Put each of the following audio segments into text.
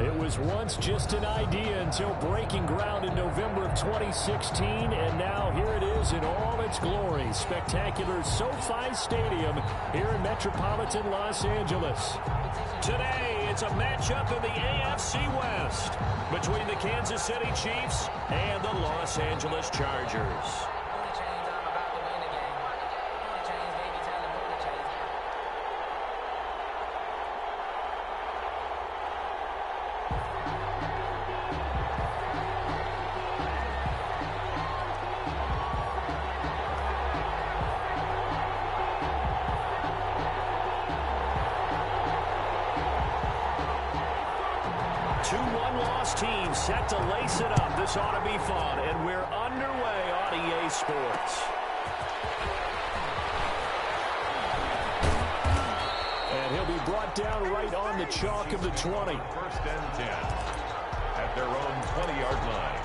It was once just an idea until breaking ground in November of 2016, and now here it is in all its glory. Spectacular SoFi Stadium here in metropolitan Los Angeles. Today, it's a matchup in the AFC West between the Kansas City Chiefs and the Los Angeles Chargers. Two one-loss teams set to lace it up. This ought to be fun, and we're underway on EA Sports. And he'll be brought down right on the chalk of the 20. First and 10 at their own 20-yard line.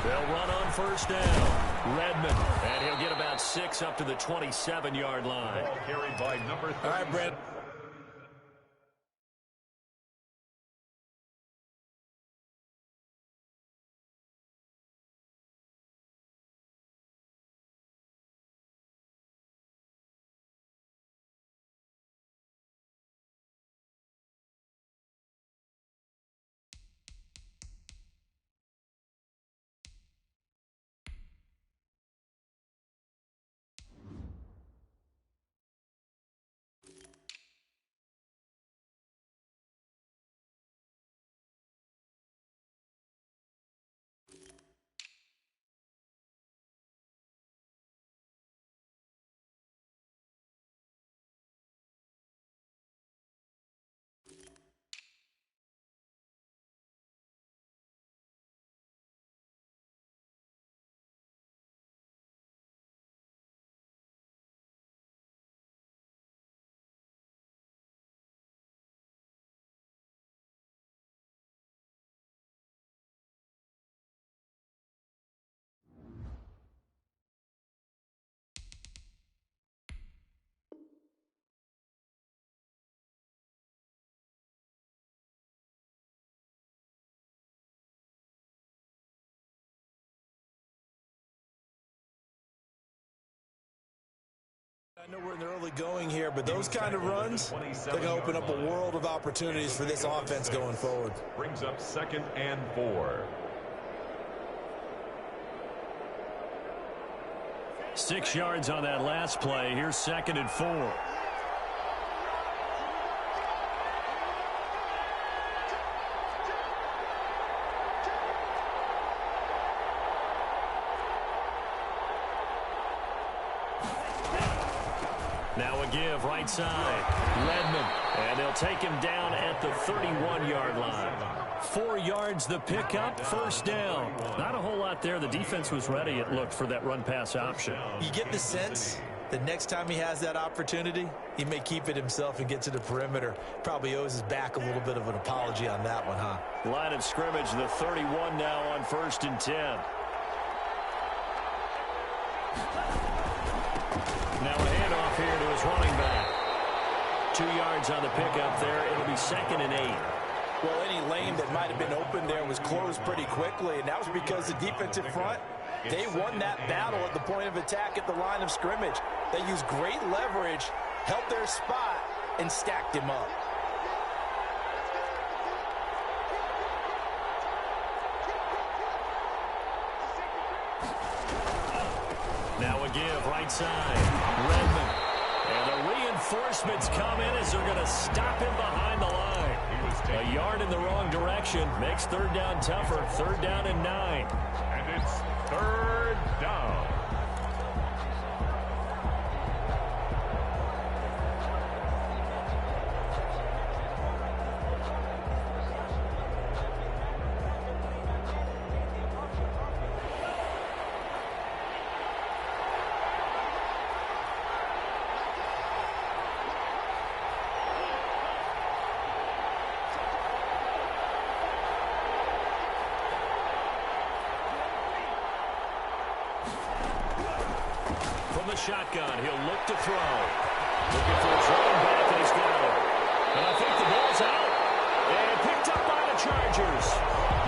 They'll run on first down. Redmond, and he'll get about 6 up to the 27-yard line. Ball carried by number 30. All right, Brent. I know we're in the early going here, but those kind of runs, they're going to open up a world of opportunities for this offense going forward. Brings up 2nd and 4. 6 yards on that last play. Here's 2nd and 4. Now a give right side. Redmond. And they'll take him down at the 31-yard line. 4 yards the pickup, first down. Not a whole lot there. The defense was ready, it looked, for that run-pass option. You get the sense that next time he has that opportunity, he may keep it himself and get to the perimeter. Probably owes his back a little bit of an apology on that one, huh? Line of scrimmage, the 31 now on 1st and 10. Now a handoff here to his running back. 2 yards on the pickup there. It'll be 2nd and 8. Well, any lane that might have been open there was closed pretty quickly, and that was because the defensive front, they won that battle at the point of attack at the line of scrimmage. They used great leverage, held their spot, and stacked him up. Now a give right side. Redmond. And the reinforcements come in as they're going to stop him behind the line. A yard in the wrong direction. Makes third down tougher. Third down and 9. And it's third down. Shotgun. He'll look to throw. Looking for his running back, and he's got it. And I think the ball's out. And picked up by the Chargers.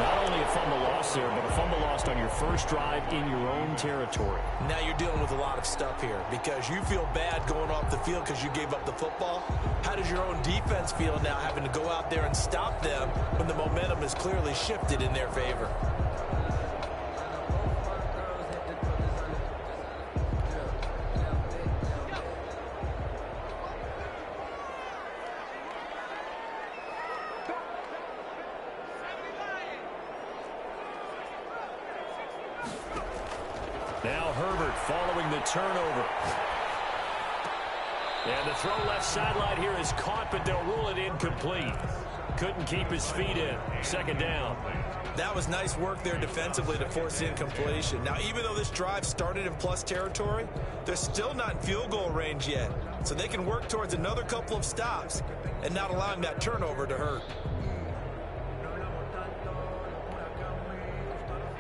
Not only a fumble loss there, but a fumble lost on your first drive in your own territory. Now you're dealing with a lot of stuff here because you feel bad going off the field because you gave up the football. How does your own defense feel now having to go out there and stop them when the momentum is clearly shifted in their favor? Now Herbert following the turnover. And the throw left sideline here is caught, but they'll rule it incomplete. Couldn't keep his feet in. Second down. That was nice work there defensively to force the incompletion. Now, even though this drive started in plus territory, they're still not in field goal range yet. So they can work towards another couple of stops and not allowing that turnover to hurt.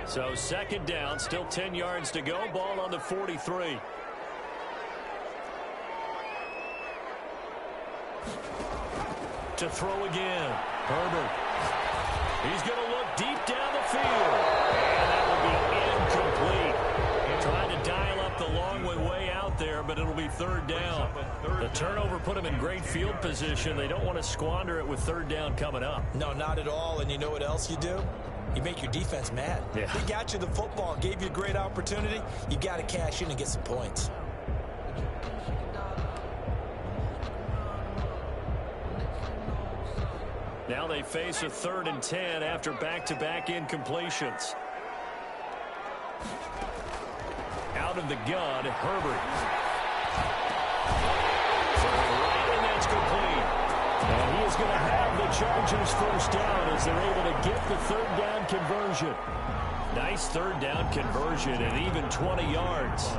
So second down, still 10 yards to go. Ball on the 43. To throw again. Herbert. He's going to look deep down the field. And that will be incomplete. Trying to dial up the long way out there, but it'll be third down. The turnover put him in great field position. They don't want to squander it with third down coming up. No, not at all. And you know what else you do? You make your defense mad. Yeah. They got you the football, gave you a great opportunity. You got to cash in and get some points. Now they face a 3rd and 10 after back-to-back incompletions. Out of the gun, Herbert. Right, and that's complete. And he is going to have the Chargers first down as they're able to get the third down conversion. Nice third down conversion and even 20 yards.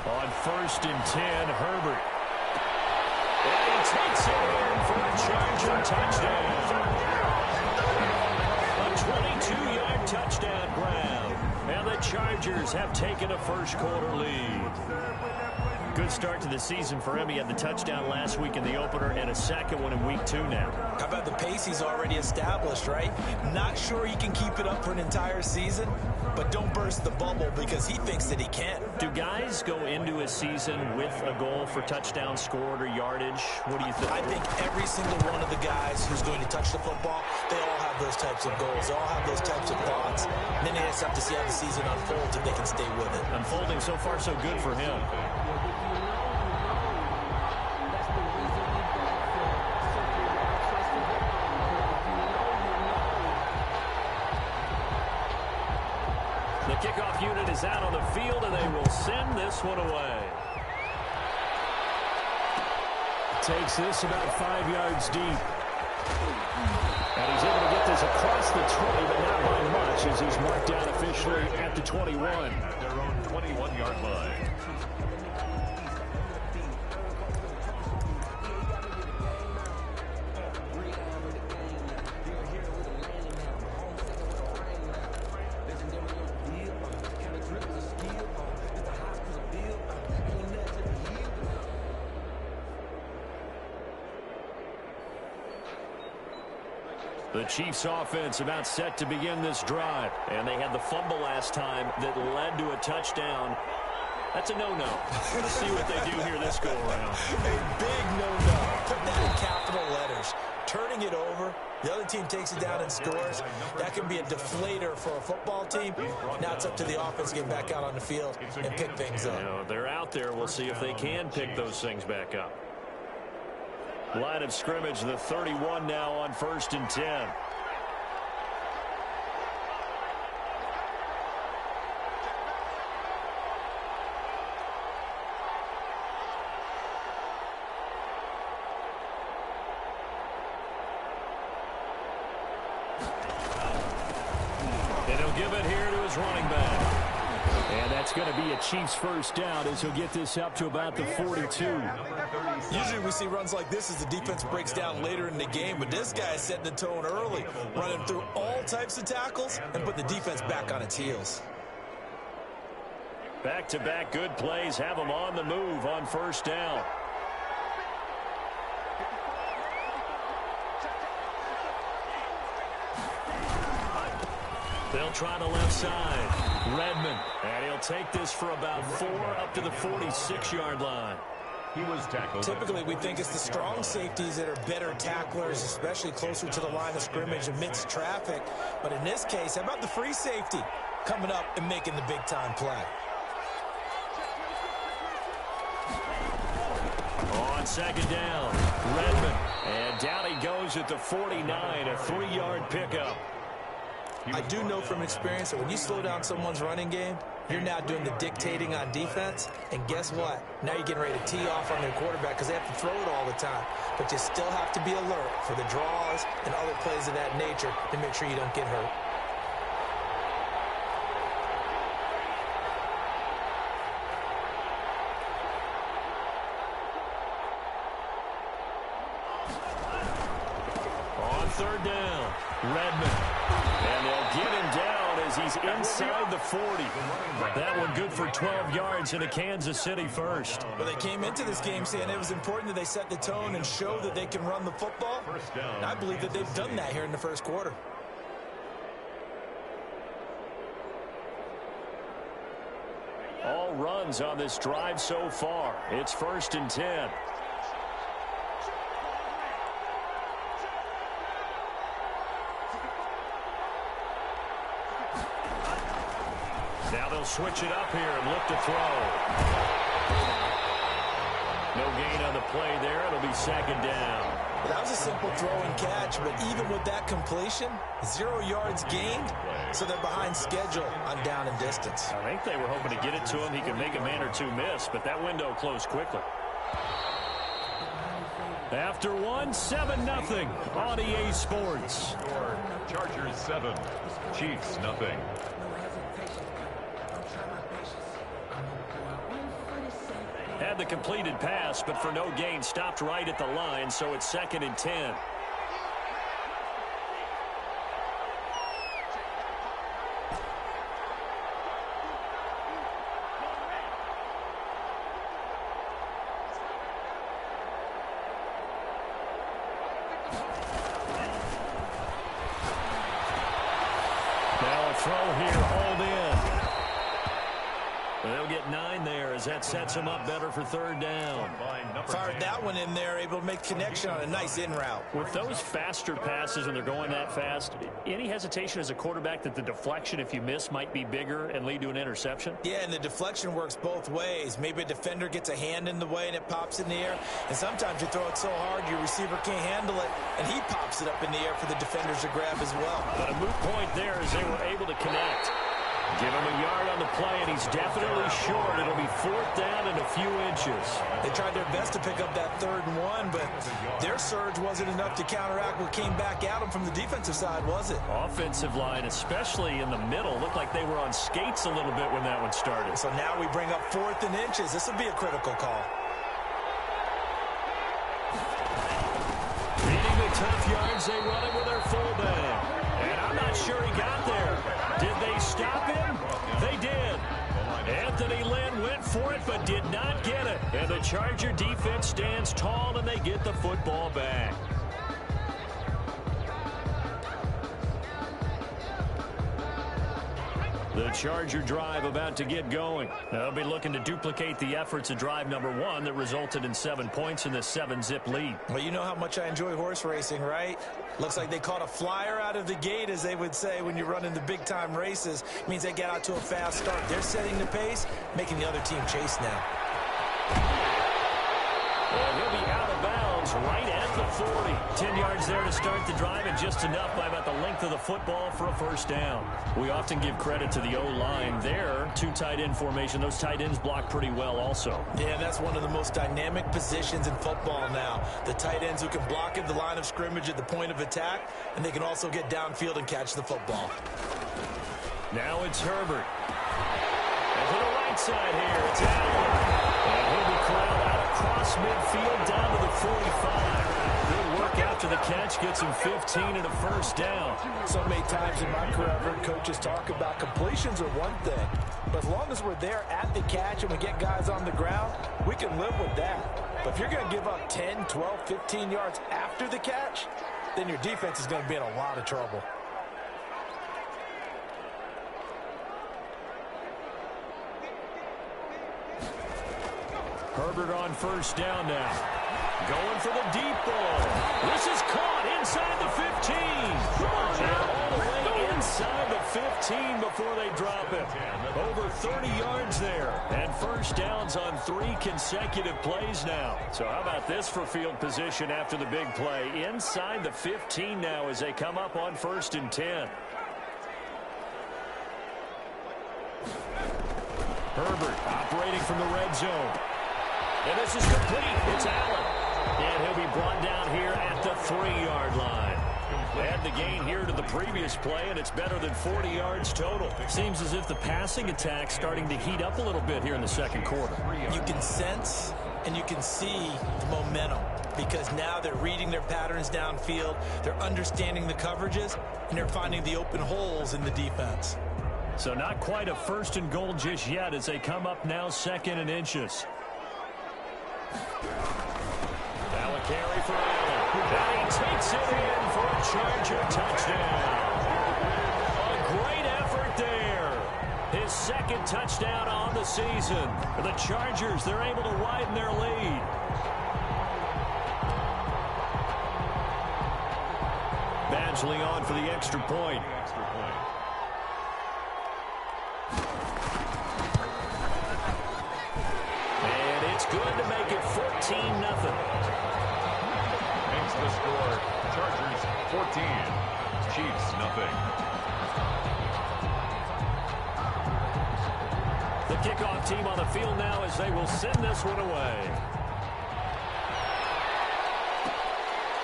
On 1st and 10, Herbert. And he takes it in for a Charger touchdown. A 22-yard touchdown grab. And the Chargers have taken a first-quarter lead. Good start to the season for him. He had the touchdown last week in the opener and a second one in week 2 now. How about the pace he's already established, right? Not sure he can keep it up for an entire season, but don't burst the bubble because he thinks that he can. Do guys go into a season with a goal for touchdown scored or yardage? What do you think? I think every single one of the guys who's going to touch the football, they all have those types of goals. They all have those types of thoughts. And then they just have to see how the season unfolds if they can stay with it. Unfolding so far so good for him. The kickoff unit is out on the field, and they will send this one away. Takes this about 5 yards deep. And he's able to get this across the 20, but not by much as he's marked down officially at the 21. At their own 21-yard line. The Chiefs offense about set to begin this drive. And they had the fumble last time that led to a touchdown. That's a no-no. Let's see what they do here this go-around. A big no-no. Put that in capital letters. turning it over. The other team takes it down and scores. That can be a deflator for a football team. Now it's up to the offense to get back out on the field and pick things up. You know, they're out there. We'll see if they can pick those things back up. Line of scrimmage, the 31 now on 1st and 10. Give it here to his running back. And that's going to be a Chiefs first down as he'll get this up to about the 42. Usually we see runs like this as the defense breaks down later in the game, but this guy is setting the tone early, running through all types of tackles and put the defense back on its heels. Back-to-back good plays have them on the move on 1st down. They'll try the left side. Redmond. And he'll take this for about 4 up to the 46-yard line. He was tackled. Typically, we think it's the strong safeties that are better tacklers, especially closer to the line of scrimmage amidst traffic. But in this case, how about the free safety coming up and making the big-time play? On 2nd down, Redmond. And down he goes at the 49, a 3-yard pickup. I do know from experience that when you slow down someone's running game, you're now doing the dictating on defense. And guess what? Now you're getting ready to tee off on their quarterback because they have to throw it all the time. But you still have to be alert for the draws and other plays of that nature to make sure you don't get hurt. On 3rd down, Redmond. And they'll get him down as he's inside the 40. That one good for 12 yards in a Kansas City first. Well, they came into this game saying it was important that they set the tone and show that they can run the football. And I believe that they've done that here in the first quarter. All runs on this drive so far. It's 1st and 10. Now they'll switch it up here and look to throw. No gain on the play there. It'll be 2nd down. That was a simple throw and catch, but even with that completion, 0 yards gained, so they're behind schedule on down and distance. I think they were hoping to get it to him. He could make a man or two miss, but that window closed quickly. After 7-0 on EA Sports. Chargers 7, Chiefs 0. Had the completed pass, but for no gain, stopped right at the line, so it's 2nd and 10. Now a throw here, hauled in. They'll get 9 there as that sets them up better for 3rd down. Fired that one in there, able to make connection on a nice in route. With those faster passes when they're going that fast, any hesitation as a quarterback that the deflection, if you miss, might be bigger and lead to an interception? Yeah, and the deflection works both ways. Maybe a defender gets a hand in the way and it pops in the air. And sometimes you throw it so hard your receiver can't handle it, and he pops it up in the air for the defenders to grab as well. But a moot point there as they were able to connect. Give him a yard on the play, and he's definitely short. It'll be 4th down and a few inches. They tried their best to pick up that 3rd and 1, but their surge wasn't enough to counteract what came back at them from the defensive side, was it? Offensive line, especially in the middle, looked like they were on skates a little bit when that one started. So now we bring up 4th and inches. This will be a critical call. Beating the tough yards, they run it with their fullback. And I'm not sure he got there. Did they stop him? They did. Anthony Lynn went for it but did not get it. And the Charger defense stands tall and they get the football back. The Charger drive about to get going. They'll be looking to duplicate the efforts of drive number 1 that resulted in 7 points in this 7-zip lead. Well, you know how much I enjoy horse racing, right? Looks like they caught a flyer out of the gate, as they would say when you're running the big-time races. It means they get out to a fast start. They're setting the pace, making the other team chase now. And he'll be out of bounds right at the 40. 10 yards there to start the drive, and just enough by about the length of the football for a first down. We often give credit to the O-line there. 2 tight end formation. Those tight ends block pretty well also. Yeah, that's one of the most dynamic positions in football now. The tight ends who can block at the line of scrimmage at the point of attack, and they can also get downfield and catch the football. Now it's Herbert. And to the right side here, it's Allen. And he'll be corralled out across midfield down to the 45. Good work after the catch, gets him 15 and a first down. So many times in my career, I've heard coaches talk about completions are one thing, but as long as we're there at the catch and we get guys on the ground, we can live with that. But if you're going to give up 10, 12, 15 yards after the catch, then your defense is going to be in a lot of trouble. Herbert on first down now. Going for the deep ball. This is caught inside the 15. And all the way inside the 15 before they drop it. Over 30 yards there. And first downs on 3 consecutive plays now. So how about this for field position after the big play? Inside the 15 now as they come up on 1st and 10. Herbert operating from the red zone. And this is complete. It's Allen. And he'll be brought down here at the 3-yard line. Add the gain here to the previous play, and it's better than 40 yards total. Seems as if the passing attack's starting to heat up a little bit here in the second quarter. You can sense and you can see the momentum because now they're reading their patterns downfield, they're understanding the coverages, and they're finding the open holes in the defense. So not quite a 1st and goal just yet as they come up now 2nd and inches. Now a carry for Allen. And he takes it in for a Charger touchdown. A great effort there. His 2nd touchdown on the season. The Chargers, they're able to widen their lead. Badgley on for the extra point. Good to make it 14-0. Makes the score. Chargers 14. Chiefs nothing. The kickoff team on the field now as they will send this one away.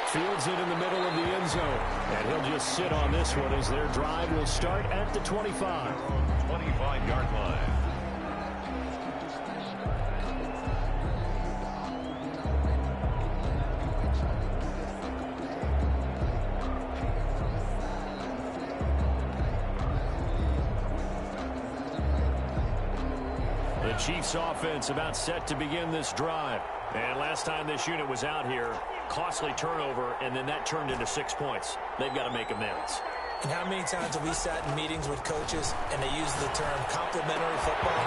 Fields it in the middle of the end zone. And he'll just sit on this one as their drive will start at the 25. 25-yard line. Chiefs offense about set to begin this drive. And last time this unit was out here, costly turnover, and then that turned into 6 points. They've got to make amends. And how many times have we sat in meetings with coaches and they use the term complementary football?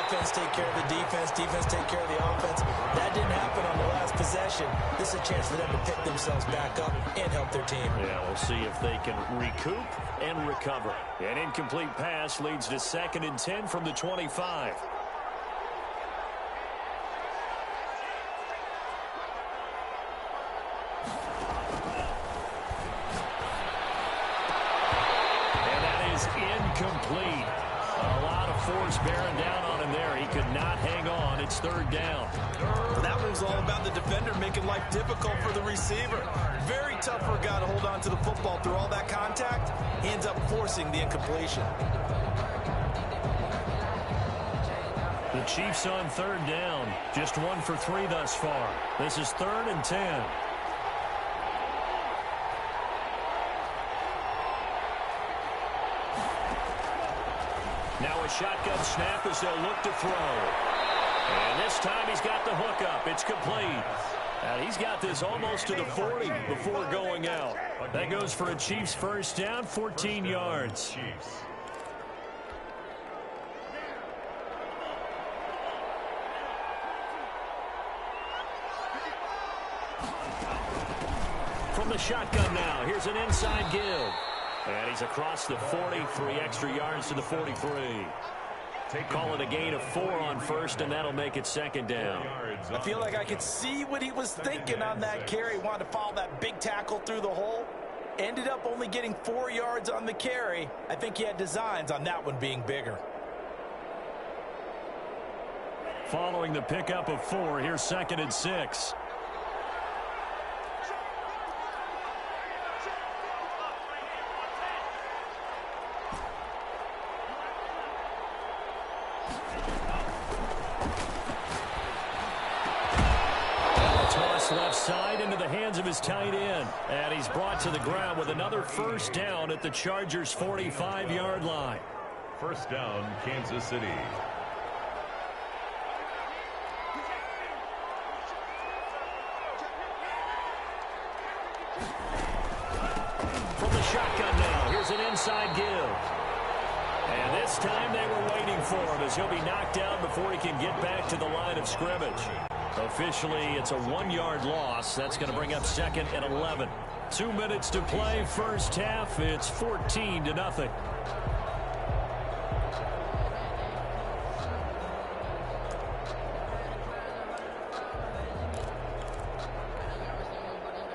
Offense take care of the defense, defense take care of the offense. That didn't happen on the last possession. This is a chance for them to pick themselves back up and help their team. Yeah, we'll see if they can recoup and recover. An incomplete pass leads to 2nd and 10 from the 25. Incomplete. A lot of force bearing down on him there. He could not hang on. It's 3rd down. Well, that one's all about the defender making life difficult for the receiver. Very tough for a guy to hold on to the football through all that contact. He ends up forcing the incompletion. The Chiefs on 3rd down. Just 1 for 3 thus far. This is 3rd and 10. Now a shotgun snap as they'll look to throw. And this time he's got the hook up. It's complete. And he's got this almost to the 40 before going out. That goes for a Chiefs first down, 14 yards. From the shotgun now, here's an inside give. And he's across the 40, 3 extra yards to the 43. Call it a gain of 4 on first, and that'll make it second down. I feel like I could see what he was thinking on that carry. He wanted to follow that big tackle through the hole. Ended up only getting 4 yards on the carry. I think he had designs on that one being bigger. Following the pickup of 4, here's 2nd and 6. Left side into the hands of his tight end. And he's brought to the ground with another first down at the Chargers' 45-yard line. First down, Kansas City. From the shotgun now, here's an inside give. And this time they were waiting for him as he'll be knocked down before he can get back to the line of scrimmage. Officially, it's a 1-yard loss. That's going to bring up 2nd and 11. 2 minutes to play, first half. It's 14-0.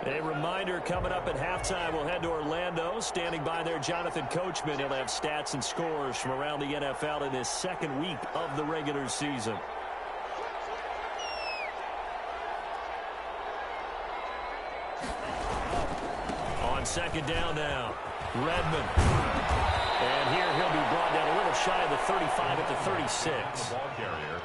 A reminder, coming up at halftime, we'll head to Orlando. Standing by there, Jonathan Coachman. He'll have stats and scores from around the NFL in his second week of the regular season. Second down now. Redmond. And here he'll be brought down a little shy of the 35 at the 36. Ball carrier.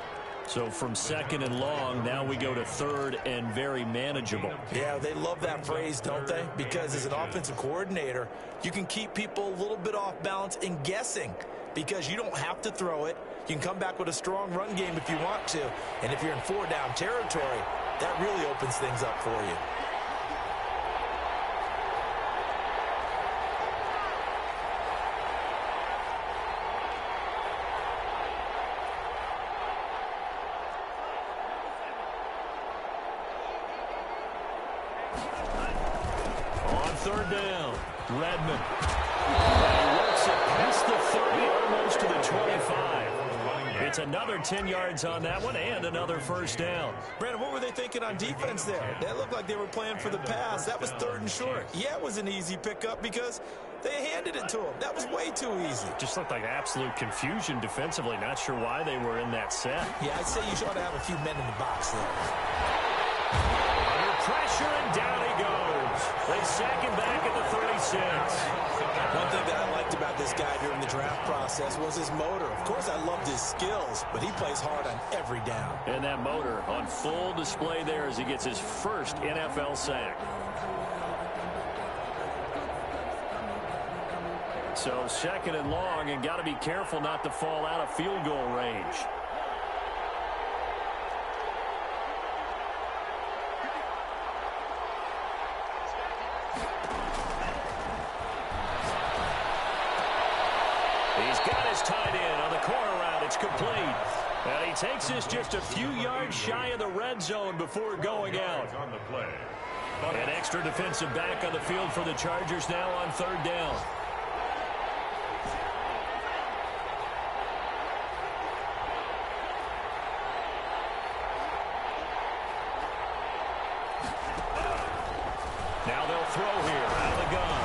So from 2nd and long, now we go to 3rd and very manageable. Yeah, they love that phrase, don't they? Because as an offensive coordinator, you can keep people a little bit off balance and guessing because you don't have to throw it. You can come back with a strong run game if you want to. And if you're in 4-down territory, that really opens things up for you. Third down, Redmond. And he works it past the 30, almost to the 25. It's another 10 yards on that one and another first down. Brandon, what were they thinking on defense there? That looked like they were playing for the pass. That was 3rd and short. Yeah, it was an easy pickup because they handed it to him. That was way too easy. Just looked like absolute confusion defensively. Not sure why they were in that set. Yeah, I'd say you ought to have a few men in the box there. Under pressure, and down he goes. They sack him back at the 36. One thing that I liked about this guy during the draft process was his motor. Of course, I loved his skills, but he plays hard on every down. And that motor on full display there as he gets his first NFL sack. So 2nd and long, and got to be careful not to fall out of field goal range. He's got his tight end on the corner route. It's complete. And he takes this just a few yards shy of the red zone before going out. On the play. An extra defensive back on the field for the Chargers now on 3rd down. Now they'll throw here out of the gun.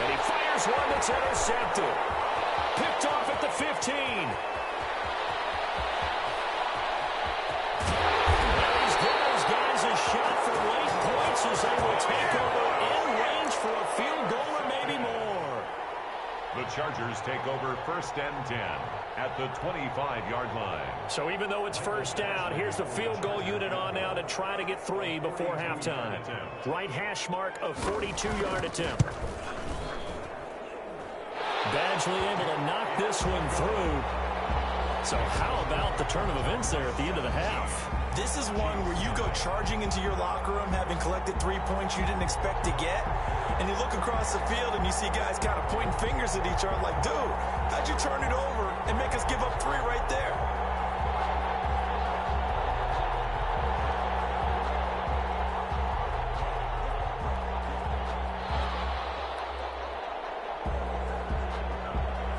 And he fires one that's intercepted. Picked off at the 15. And he's giving his guys a shot for late points as they will take over in range for a field goal or maybe more. The Chargers take over 1st and 10 at the 25-yard line. So even though it's first down, here's the field goal unit on now to try to get 3 before halftime. Right hash mark of 42-yard attempt. Badgley able to knock this one through. So how about the turn of events there at the end of the half? This is one where you go charging into your locker room having collected 3 points you didn't expect to get, and you look across the field and you see guys kind of pointing fingers at each other like, dude, how'd you turn it over and make us give up 3 right there?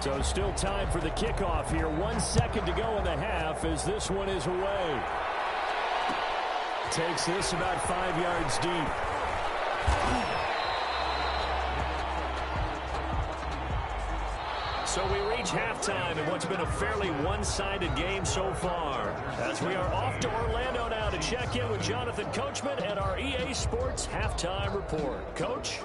So still time for the kickoff here. 1 second to go in the half as this one is away. Takes this about 5 yards deep. So we reach halftime in what's been a fairly one-sided game so far. As we are off to Orlando now to check in with Jonathan Coachman and our EA Sports Halftime Report. Coach?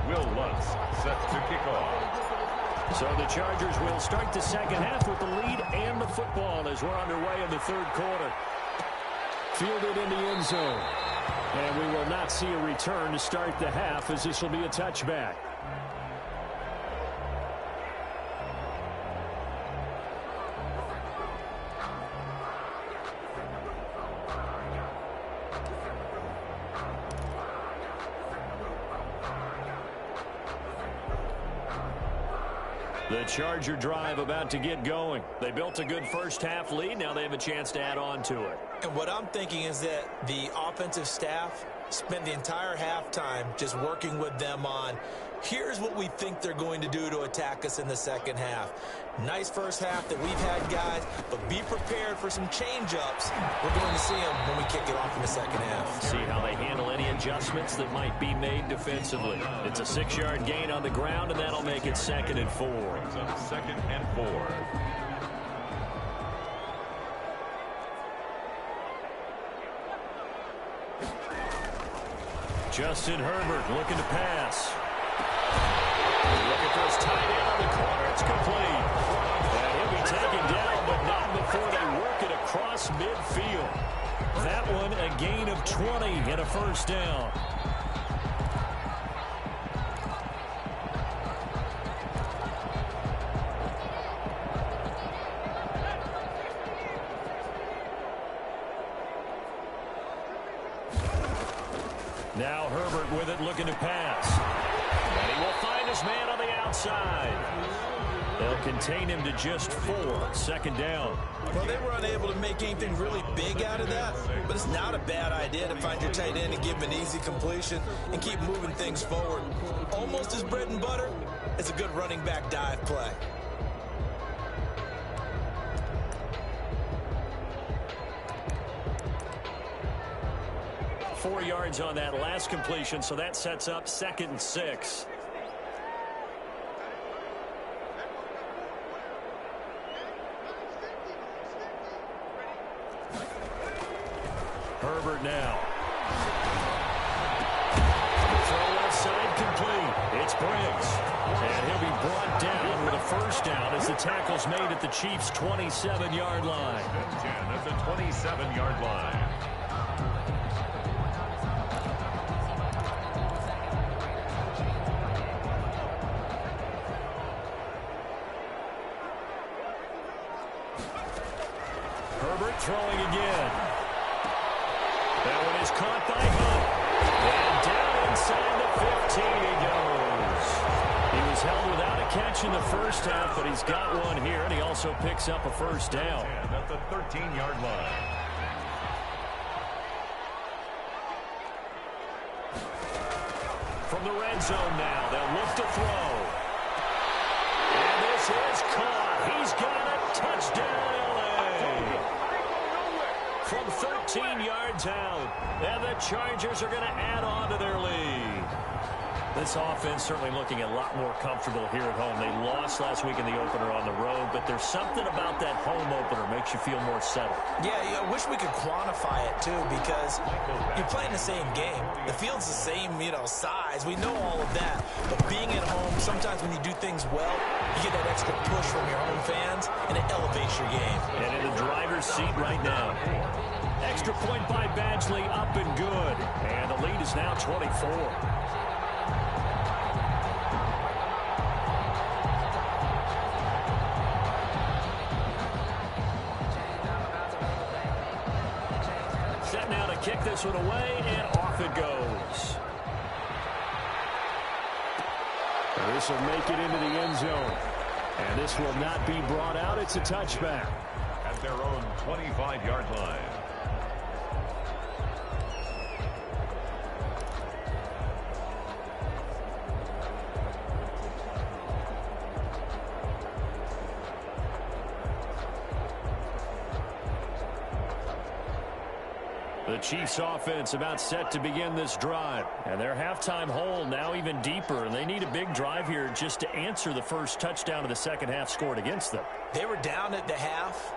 Will Lutz set to kick off. So the Chargers will start the second half with the lead and the football as we're underway in the third quarter. Fielded in the end zone. And we will not see a return to start the half as this will be a touchback. The Charger drive about to get going. They built a good first half lead. Now they have a chance to add on to it. And what I'm thinking is that the offensive staff spent the entire halftime just working with them on, here's what we think they're going to do to attack us in the second half. Nice first half that we've had, guys, but be prepared for some change-ups. We're going to see them when we kick it off in the second half. See how they handle any adjustments that might be made defensively. It's a 6-yard gain on the ground, and that'll make it 2nd and 4. It's up 2nd and 4. Justin Herbert looking to pass. Looking for his tight end on the corner. It's complete. And he'll be taken down, but not before they work it across midfield. That one a gain of 20 and a first down. Now Herbert with it, looking to pass. And he will find his man on the outside. They'll contain him to just 4. 2nd down. Well, they were unable to make anything really big out of that, but it's not a bad idea to find your tight end and give him an easy completion and keep moving things forward. Almost as bread and butter as a good running back dive play. Four yards on that last completion, so that sets up 2nd and 6. Herbert now. Throw outside complete. It's Briggs. And he'll be brought down with a first down as the tackle's made at the Chiefs' 27-yard line. 10, that's a 27-yard line. Herbert throwing again. That one is caught by Hunt. And down inside the 15 he goes. He was held without a catch in the first half, but he's got one here, and he also picks up a first down. And that's a 13-yard line. From the red zone now, they'll look to throw. And this is caught. He's got a touchdown, L.A. From 13 yards out. And the Chargers are going to add on to their lead. This offense certainly looking a lot more comfortable here at home. They lost last week in the opener on the road, but there's something about that home opener makes you feel more settled. Yeah, I wish we could quantify it, too, because you're playing the same game. The field's the same, size. We know all of that. But being at home, sometimes when you do things well, you get that extra push from your home fans, and it elevates your game. And in the driver's seat right now. Extra point by Badgley, up and good. And the lead is now 24. Set now to kick this one away, and off it goes. And this will make it into the end zone. And this will not be brought out. It's a touchback. At their own 25-yard line. The Chiefs offense about set to begin this drive. And their halftime hole now even deeper. And they need a big drive here just to answer the first touchdown of the second half scored against them. They were down at the half.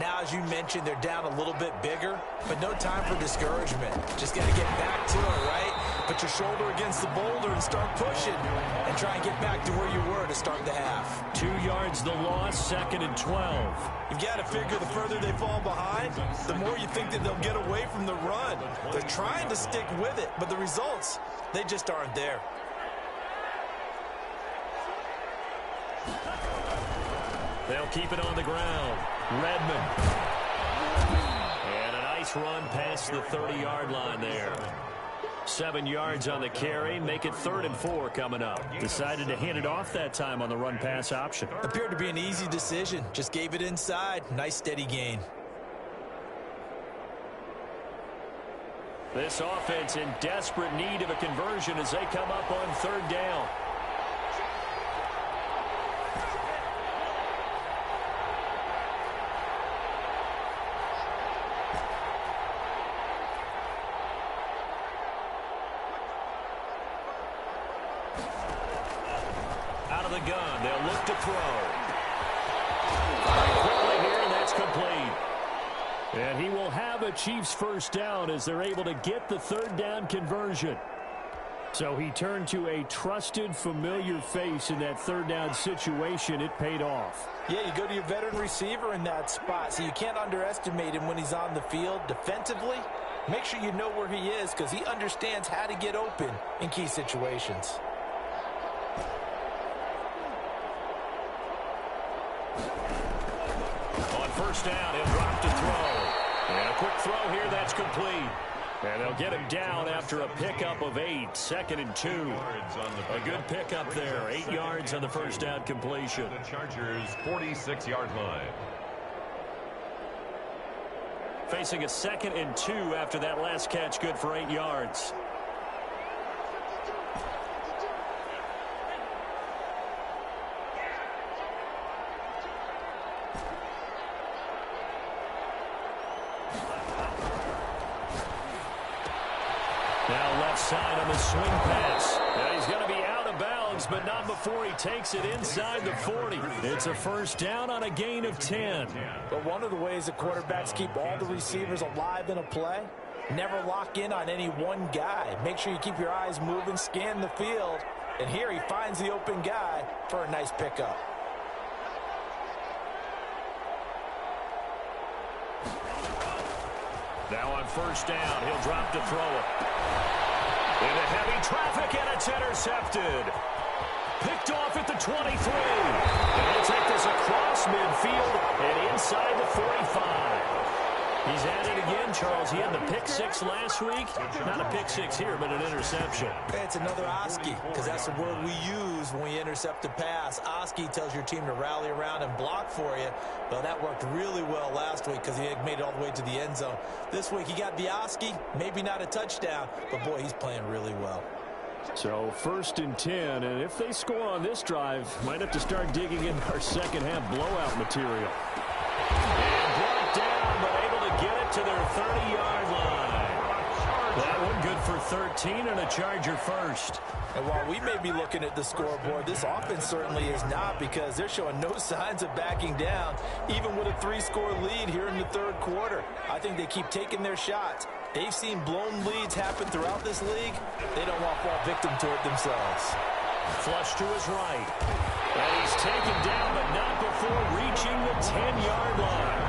Now, as you mentioned, they're down a little bit bigger, but no time for discouragement. Just got to get back to it, right? Put your shoulder against the boulder and start pushing and try and get back to where you were to start the half. 2 yards the loss, 2nd and 12. You've got to figure the further they fall behind, the more you think that they'll get away from the run. They're trying to stick with it, but the results, they just aren't there. They'll keep it on the ground. Redmond. And a nice run past the 30-yard line there. 7 yards on the carry. Make it 3rd and 4 coming up. Decided to hand it off that time on the run-pass option. Appeared to be an easy decision. Just gave it inside. Nice steady gain. This offense in desperate need of a conversion as they come up on 3rd down. Gun. They'll look to throw. Quickly here, and that's complete. And he will have a Chiefs first down as they're able to get the 3rd down conversion. So he turned to a trusted, familiar face in that 3rd down situation. It paid off. Yeah, you go to your veteran receiver in that spot, so you can't underestimate him when he's on the field defensively. Make sure you know where he is because he understands how to get open in key situations. First down, he'll drop to throw. And a quick throw here, that's complete. And they'll get him down after a pickup of 8, 2nd and 2. A good pickup there, 8 yards on the first down completion. The Chargers' 46-yard line. Facing a 2nd and 2 after that last catch, good for 8 yards. Now left side on the swing pass. Now he's going to be out of bounds, but not before he takes it inside the 40. It's a first down on a gain of 10. But one of the ways that quarterbacks keep all the receivers alive in a play, never lock in on any one guy. Make sure you keep your eyes moving, scan the field. And here he finds the open guy for a nice pickup. Now on first down, he'll drop to throw it. Into heavy traffic, and it's intercepted. Picked off at the 23. And he'll take this across midfield and inside the 45. He's at it again, Charles. He had the pick 6 last week. Not a pick 6 here, but an interception. It's another Oski, because that's the word we use when we intercept a pass. Oski tells your team to rally around and block for you. Well, that worked really well last week because he had made it all the way to the end zone. This week he got the Oski, maybe not a touchdown, but boy, he's playing really well. So 1st and 10, and if they score on this drive, might have to start digging in our second half blowout material. And brought down, but able to get it to their 30-yard line. That one good for 13 and a Charger first. And while we may be looking at the scoreboard, this offense certainly is not, because they're showing no signs of backing down, even with a 3-score lead here in the 3rd quarter. I think they keep taking their shots. They've seen blown leads happen throughout this league. They don't want to fall victim to it themselves. Flush to his right. And he's taken down, but not before reaching the 10-yard line.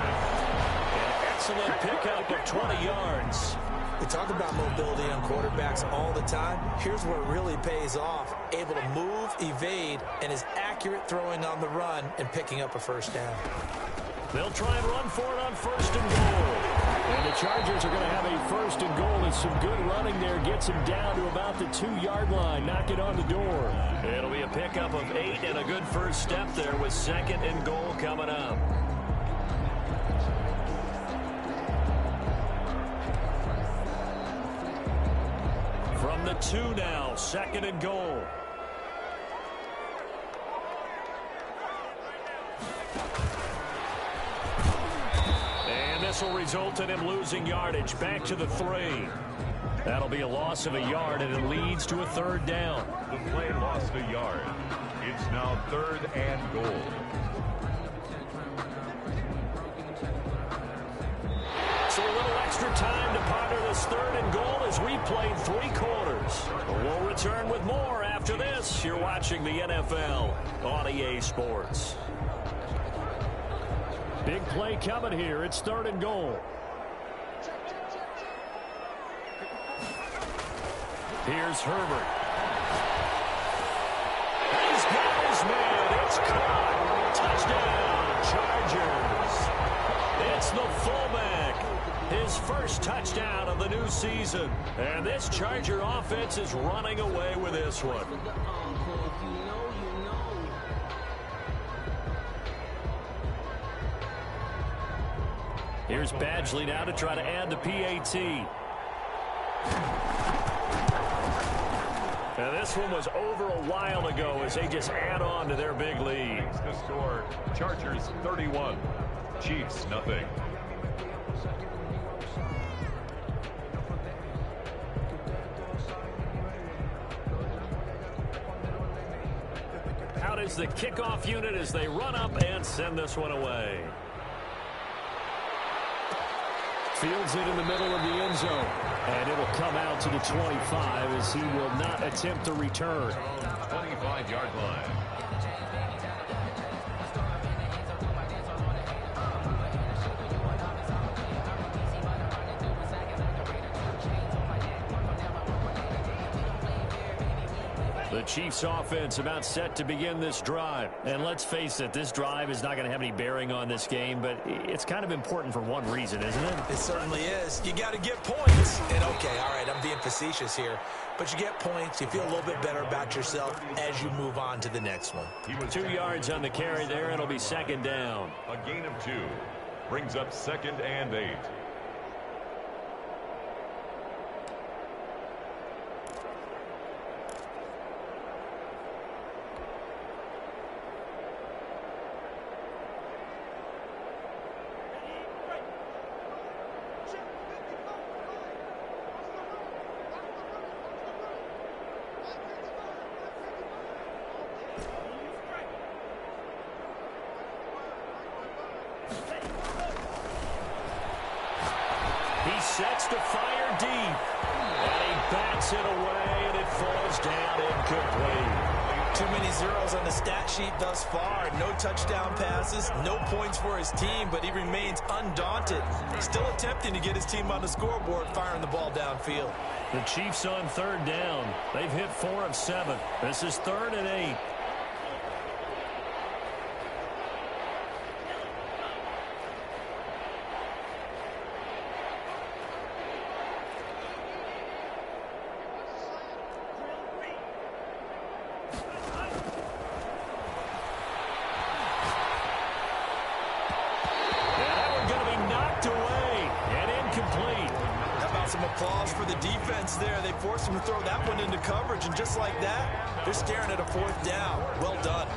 An excellent pickup of 20 yards. We talk about mobility on quarterbacks all the time. Here's where it really pays off. Able to move, evade, and is accurate throwing on the run and picking up a first down. They'll try and run for it on 1st and goal. And the Chargers are going to have a 1st and goal, and some good running there gets him down to about the 2-yard line. Knock it on the door. It'll be a pickup of 8 and a good first step there with 2nd and goal coming up. From the 2 now, 2nd and goal. this will result in him losing yardage. Back to the 3. That'll be a loss of a yard, and it leads to a 3rd down. The play lost a yard. It's now 3rd and goal. So a little extra time to ponder this 3rd and goal as we played 3 quarters. We'll return with more after this. You're watching the NFL on EA Sports. Big play coming here. It's 3rd and goal. Here's Herbert. He's got his man. It's caught. Touchdown, Chargers. It's the fullback. His first touchdown of the new season. And this Charger offense is running away with this one. Here's Badgley now to try to add the PAT. Now this one was over a while ago as they just add on to their big lead. The score, Chargers 31, Chiefs nothing. Out is the kickoff unit as they run up and send this one away. Fields it in the middle of the end zone. And it'll come out to the 25 as he will not attempt to return. 25-yard line. The Chiefs offense about set to begin this drive. And let's face it, this drive is not going to have any bearing on this game, but it's kind of important for one reason, isn't it? It certainly is. You got to get points. And okay, all right, I'm being facetious here. But you get points, you feel a little bit better about yourself as you move on to the next one. 2 yards on the carry there. It'll be 2nd down. A gain of 2. Brings up 2nd and 8. He sets to fire deep. And he bats it away, and it falls down incomplete. Too many zeros on the stat sheet thus far. No touchdown passes, no points for his team, but he remains undaunted. Still attempting to get his team on the scoreboard, firing the ball downfield. The Chiefs on 3rd down. They've hit 4 of 7. This is 3rd and 8. Some applause for the defense there. They forced him to throw that one into coverage, and just like that, they're staring at a 4th down. Well done.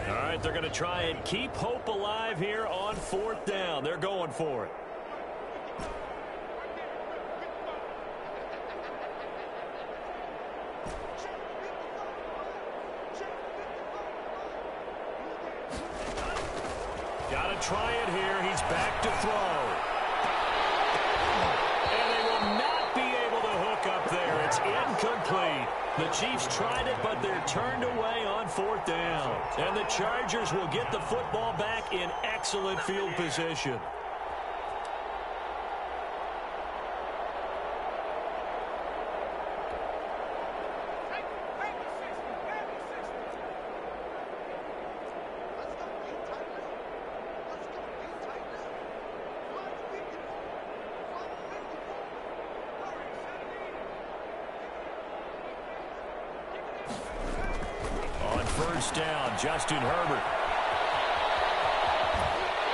All right, they're going to try and keep hope alive here on 4th down. They're going for it. Got to try it here. He's back to throw. And they will not be able to hook up there. It's incomplete. The Chiefs tried it, but they're turned away on 4th down. And the Chargers will get the football back in excellent field position. First down, Justin Herbert.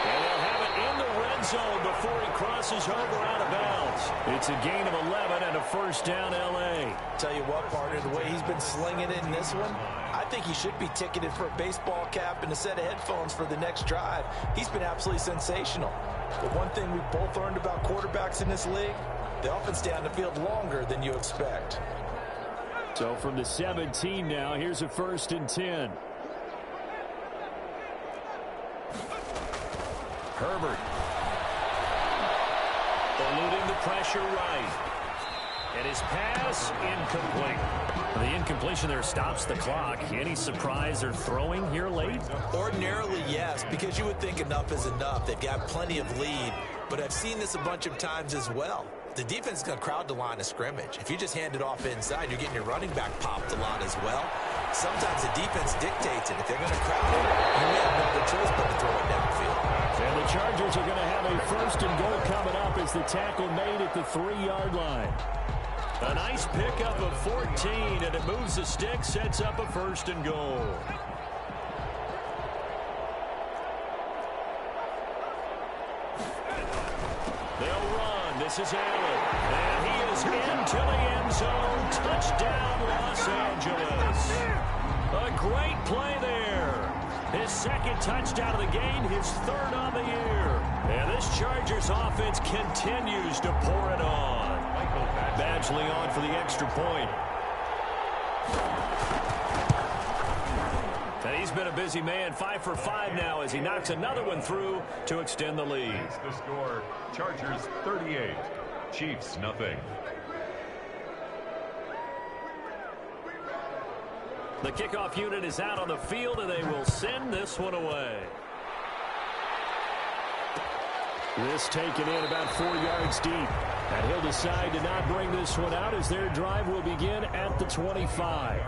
And they'll have it in the red end zone before he crosses over out of bounds. It's a gain of 11 and a first down, L.A. Tell you what, partner, the way he's been slinging it in this one, I think he should be ticketed for a baseball cap and a set of headphones for the next drive. He's been absolutely sensational. But one thing we've both learned about quarterbacks in this league, they often stay on the field longer than you expect. So from the 17 now, here's a 1st and 10. Herbert. Eluding the pressure right. And his pass incomplete. The incompletion there stops the clock. Any surprise they're throwing here late? Ordinarily, yes, because you would think enough is enough. They've got plenty of lead, but I've seen this a bunch of times as well. The defense is going to crowd the line of scrimmage. If you just hand it off inside, you're getting your running back popped a lot as well. Sometimes the defense dictates it. If they're going to crowd it, you may have no other choice but to throw it downfield. And the Chargers are going to have a 1st and goal coming up as the tackle made at the 3-yard line. A nice pickup of 14, and it moves the stick, sets up a 1st and goal. They'll run. This is Allen. And he is into the end zone. Touchdown, Los Angeles. A great play there. His 2nd touchdown of the game, his 3rd on the year. And this Chargers offense continues to pour it on. Badgley on for the extra point. And he's been a busy man, 5 for 5 now as he knocks another one through to extend the lead. It's the score, Chargers 38, Chiefs nothing. The kickoff unit is out on the field, and they will send this one away. This taken in about 4 yards deep. And he'll decide to not bring this one out as their drive will begin at the 25.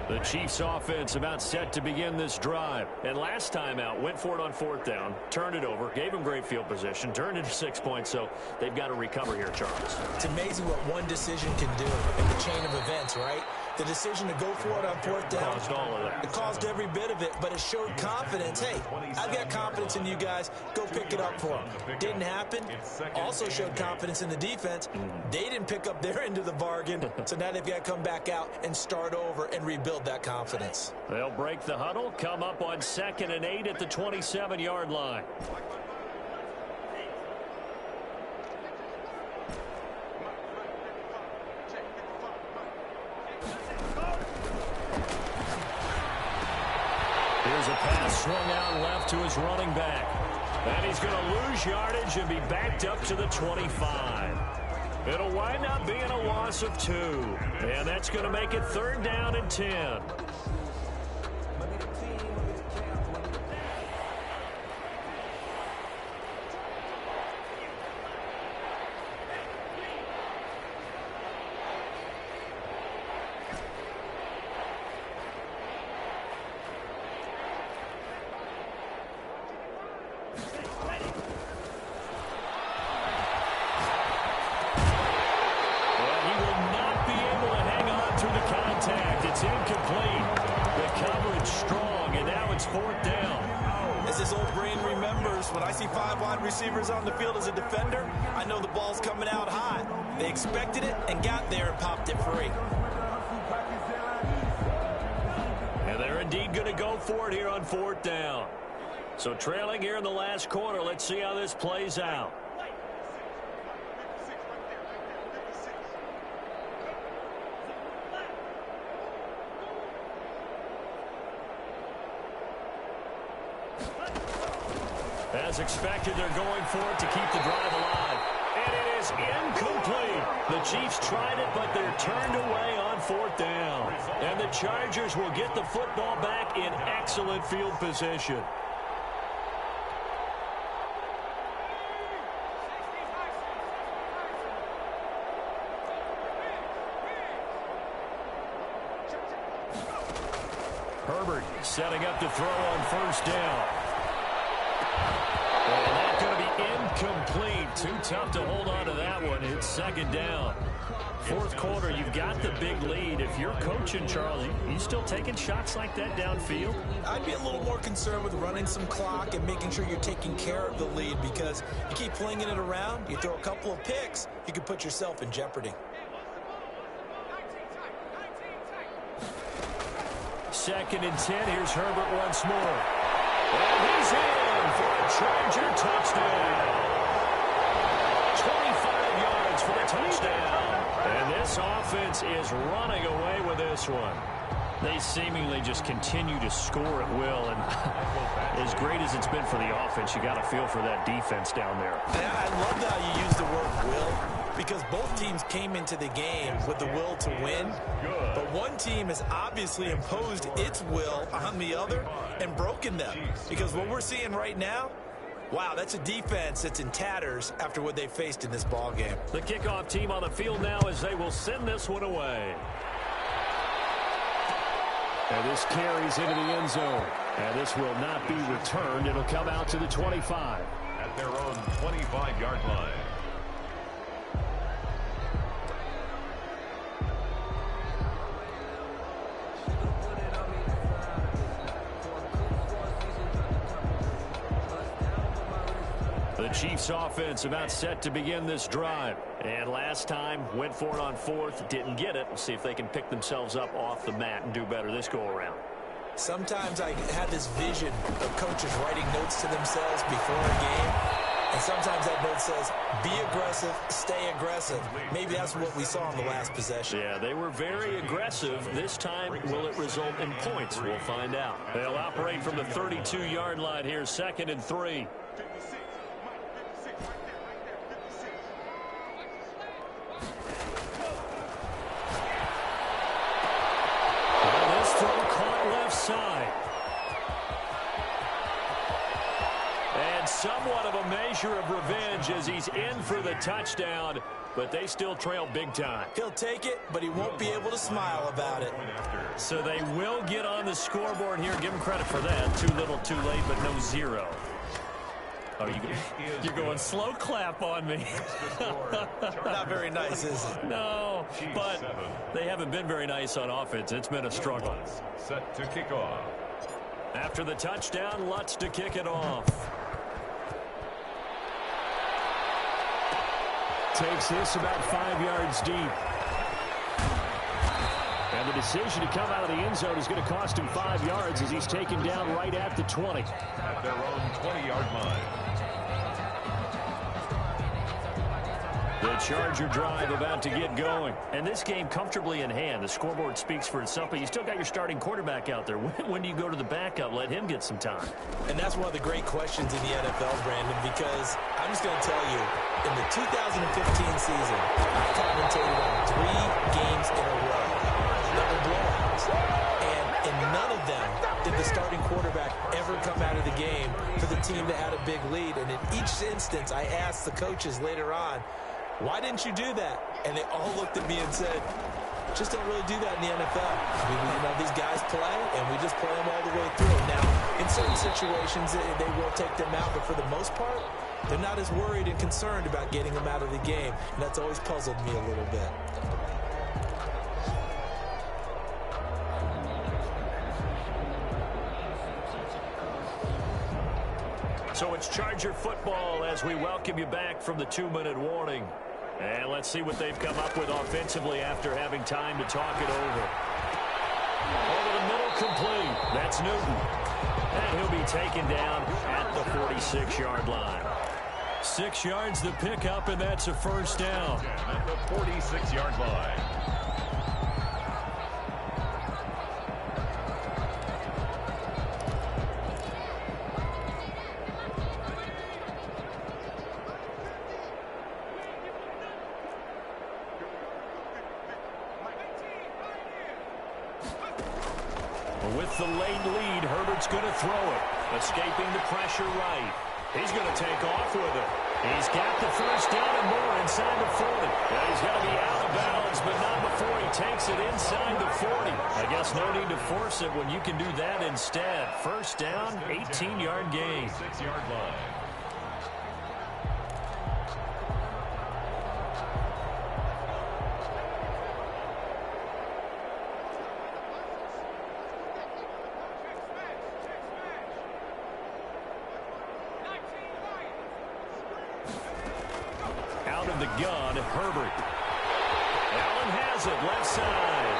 The Chiefs offense about set to begin this drive. And last time out, went for it on 4th down, turned it over, gave them great field position, turned it 6 points, so they've got to recover here, Charles. It's amazing what one decision can do in the chain of events, right? The decision to go for it on 4th down. Caused all of that. It caused every bit of it, but it showed confidence. Hey, I've got confidence in you guys. Go pick it up for them. Didn't happen. Also showed confidence in the defense. They didn't pick up their end of the bargain, so now they've got to come back out and start over and rebuild that confidence. They'll break the huddle, come up on 2nd and 8 at the 27-yard line. Here's a pass swung out left to his running back. And he's going to lose yardage and be backed up to the 25. It'll wind up being a loss of 2. And that's going to make it 3rd down and 10. It's incomplete. The coverage strong, and now it's 4th down. As his old brain remembers, when I see 5 wide receivers on the field as a defender, I know the ball's coming out high. They expected it and got there and popped it free. And they're indeed going to go for it here on 4th down. So trailing here in the last quarter, let's see how this plays out. As expected, they're going for it to keep the drive alive. And it is incomplete. The Chiefs tried it, but they're turned away on 4th down. And the Chargers will get the football back in excellent field position. Herbert setting up to throw on 1st down. And that's going to be Incomplete. Too tough to hold on to that one. It's second down. Fourth quarter, you've got the big lead. If you're coaching, Charles, you still taking shots like that downfield? I'd be a little more concerned with running some clock and making sure you're taking care of the lead, because you keep flinging it around, you throw a couple of picks, you could put yourself in jeopardy. Second and 10. Here's Herbert once more. And he's in for a Charger touchdown. 25 yards for the touchdown. And this offense is running away with this one. They seemingly just continue to score at will. And as great as it's been for the offense, you got to feel for that defense down there. I love how you use the word will, because both teams came into the game with the will to win. But one team has obviously imposed its will on the other and broken them. Because what we're seeing right now, wow, that's a defense that's in tatters after what they faced in this ball game. The kickoff team on the field now as they will send this one away. And this carries into the end zone. And this will not be returned. It'll come out to the 25. At their own 25-yard line. The Chiefs offense about set to begin this drive. And last time went for it on fourth, didn't get it. We'll see if they can pick themselves up off the mat and do better this go around. Sometimes I have this vision of coaches writing notes to themselves before a game. And sometimes that note says, be aggressive, stay aggressive. Maybe that's what we saw in the last possession. Yeah, they were very aggressive. This time, will it result in points? We'll find out. They'll operate from the 32-yard line here, second and 3. Side. And somewhat of a measure of revenge as he's in for the touchdown, but they still trail big time. He'll take it, but he won't be able to smile about it. So they will get on the scoreboard here. Give him credit for that. Too little, too late, but no zero. Oh, you're going slow clap on me. Not very nice, is it? No, but they haven't been very nice on offense. It's been a struggle. Set to kick off. After the touchdown, Lutz to kick it off. Takes this about 5 yards deep. And the decision to come out of the end zone is going to cost him 5 yards as he's taken down right at the 20. At their own 20-yard line. The Charger drive about to get going. And this game comfortably in hand. The scoreboard speaks for itself, but you still got your starting quarterback out there. When do you go to the backup? Let him get some time. And that's one of the great questions in the NFL, Brandon, because I'm just going to tell you, in the 2015 season, I commentated on 3 games in a row that were blowouts. And in none of them did the starting quarterback ever come out of the game for the team that had a big lead. And in each instance, I asked the coaches later on, why didn't you do that? And they all looked at me and said, just don't really do that in the NFL. I mean, you know, these guys play, and we just play them all the way through. Now, in certain situations, they will take them out, but for the most part, they're not as worried and concerned about getting them out of the game. And that's always puzzled me a little bit. So it's Charger football as we welcome you back from the 2-minute warning. And let's see what they've come up with offensively after having time to talk it over. Over the middle, complete. That's Newton. And he'll be taken down at the 46-yard line. 6 yards the pickup, and that's a first down. At the 46-yard line. With the late lead, Herbert's going to throw it. Escaping the pressure right. He's going to take off with it. He's got the first down and more inside the 40. Yeah, he's going to be out of bounds, but not before he takes it inside the 40. I guess no need to force it when you can do that instead. First down, 18-yard gain. 6-yard line. gun, Herbert. Allen has it, left side.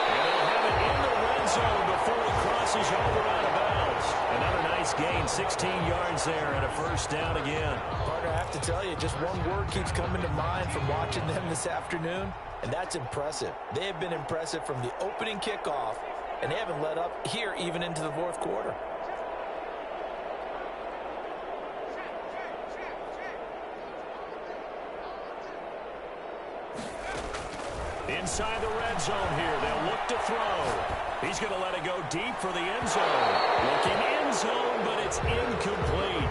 And they'll have it in the red zone before he crosses over out of bounds. Another nice gain, 16 yards there, and a first down again. Partner, I have to tell you, just one word keeps coming to mind from watching them this afternoon, and that's impressive. They have been impressive from the opening kickoff, and they haven't let up here even into the fourth quarter. Inside the red zone here, they'll look to throw. He's going to let it go deep for the end zone. Looking end zone, but it's incomplete.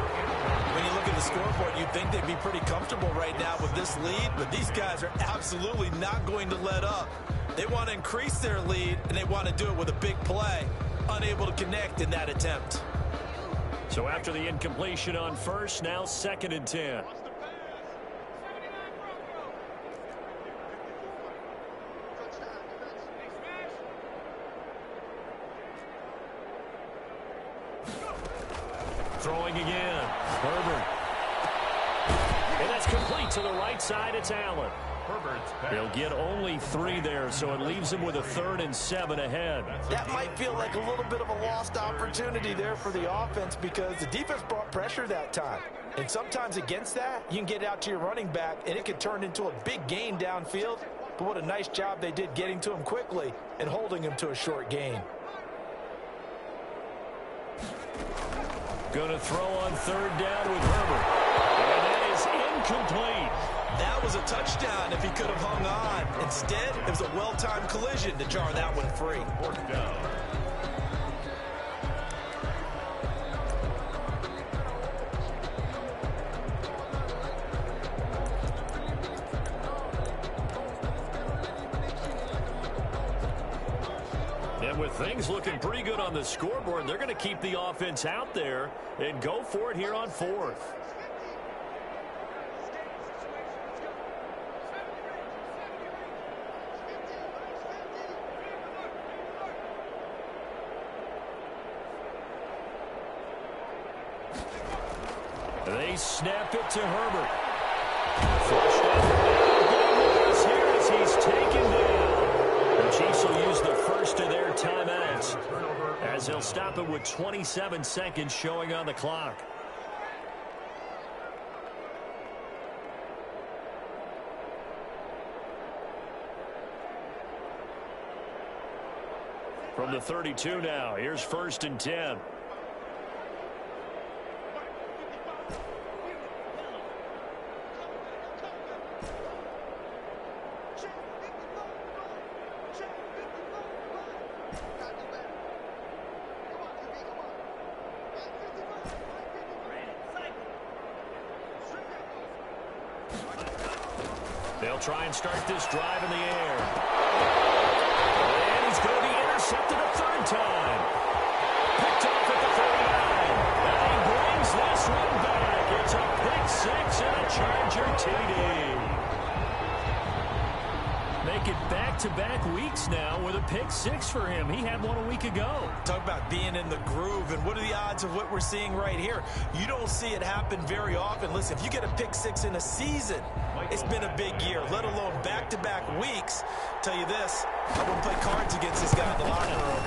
When you look at the scoreboard, you'd think they'd be pretty comfortable right now with this lead, but these guys are absolutely not going to let up. They want to increase their lead, and they want to do it with a big play. Unable to connect in that attempt. So after the incompletion on first, now 2nd and 10. Throwing again. Herbert. And that's complete to the right side. It's Allen. They'll get only 3 there, so it leaves them with a 3rd and 7 ahead. That might feel like a little bit of a lost opportunity there for the offense because the defense brought pressure that time. And sometimes against that, you can get out to your running back, and it can turn into a big gain downfield. But what a nice job they did getting to him quickly and holding him to a short gain. Going to throw on 3rd down with Herbert. And that is incomplete. That was a touchdown if he could have hung on. Instead, it was a well-timed collision to jar that one free. 4th down. And with things looking pretty good on the scoreboard, they're going to keep the offense out there and go for it here on 4th. They snap it to Herbert. Flushed out here as he's taken down. The Chiefs will use the first of their timeouts as they'll stop it with 27 seconds showing on the clock. From the 32 now, here's 1st and 10. They'll try and start this drive in the air. And he's going to be intercepted a 3rd time. Picked off at the 49. And he brings this one back. It's a pick 6 and a Charger TD. Make it back-to-back weeks now with a pick 6 for him. He had one a week ago. Talk about being in the groove, and what are the odds of what we're seeing right here? You don't see it happen very often. Listen, if you get a pick 6 in a season, it's been a big year, let alone back-to-back weeks. Tell you this, I wouldn't play cards against this guy in the locker room.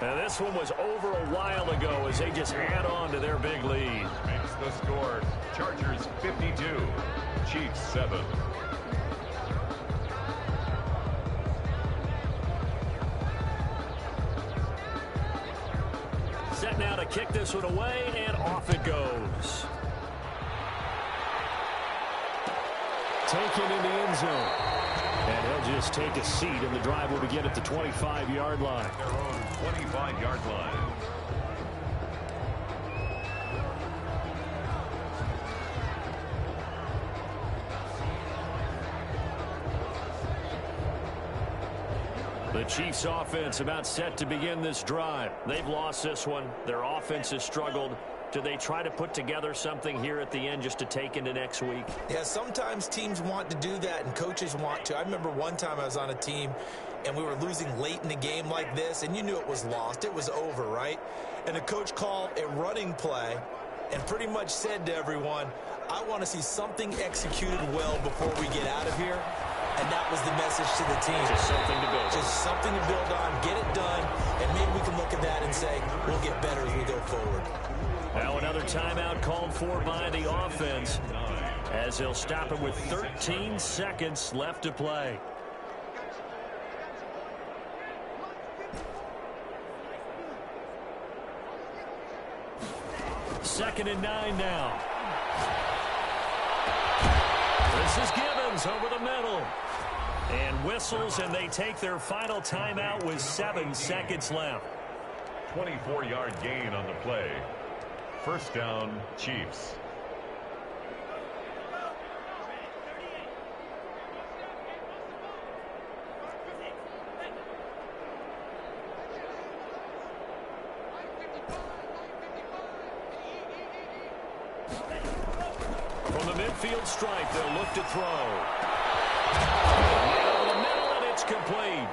Now this one was over a while ago as they just add on to their big lead. Makes the score Chargers 52, Chiefs 7. Set now to kick this one away, and off it goes. Taken in the end zone. And he'll just take a seat, and the drive will begin at the 25-yard line. Their own 25-yard line. The Chiefs' offense about set to begin this drive. They've lost this one. Their offense has struggled. Do they try to put together something here at the end just to take into next week? Yeah, sometimes teams want to do that and coaches want to. I remember one time I was on a team and we were losing late in a game like this, and you knew it was lost. It was over, right? And the coach called a running play and pretty much said to everyone, I want to see something executed well before we get out of here. And that was the message to the team. Just something to build on. Just something to build on, get it done, and maybe we can look at that and say, we'll get better as we go forward. Now another timeout called for by the offense, as he'll stop it with 13 seconds left to play. Second and 9 now. This is Gibbons over the middle. And whistles, and they take their final timeout with 7 seconds left. 24-yard gain on the play. First down, Chiefs. From the midfield stripe, they'll look to throw. Over the middle, and it's complete.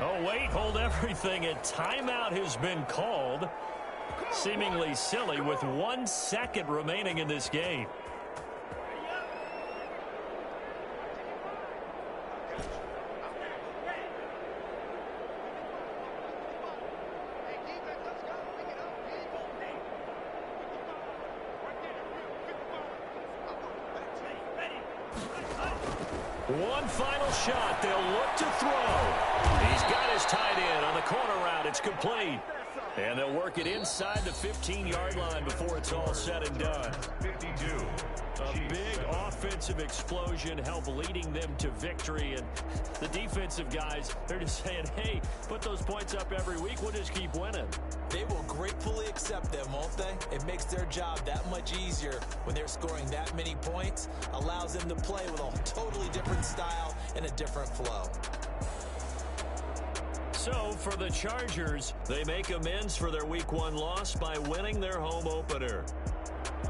Oh, wait, hold everything. A timeout has been called. Seemingly silly with 1 second remaining in this game. One final shot. They'll look to throw. He's got his tight end on the corner route. It's complete. And they'll work it inside the 15-yard line before it's all said and done. 52. A big offensive explosion helped leading them to victory. And the defensive guys, they're just saying, hey, put those points up every week. We'll just keep winning. They will gratefully accept them, won't they? It makes their job that much easier when they're scoring that many points. Allows them to play with a totally different style and a different flow. So, for the Chargers, they make amends for their Week 1 loss by winning their home opener.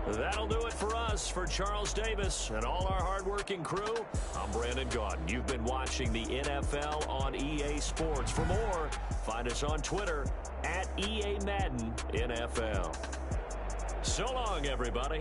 That'll do it for us. For Charles Davis and all our hardworking crew, I'm Brandon Gaudin. You've been watching the NFL on EA Sports. For more, find us on Twitter @EA Madden NFL. So long, everybody.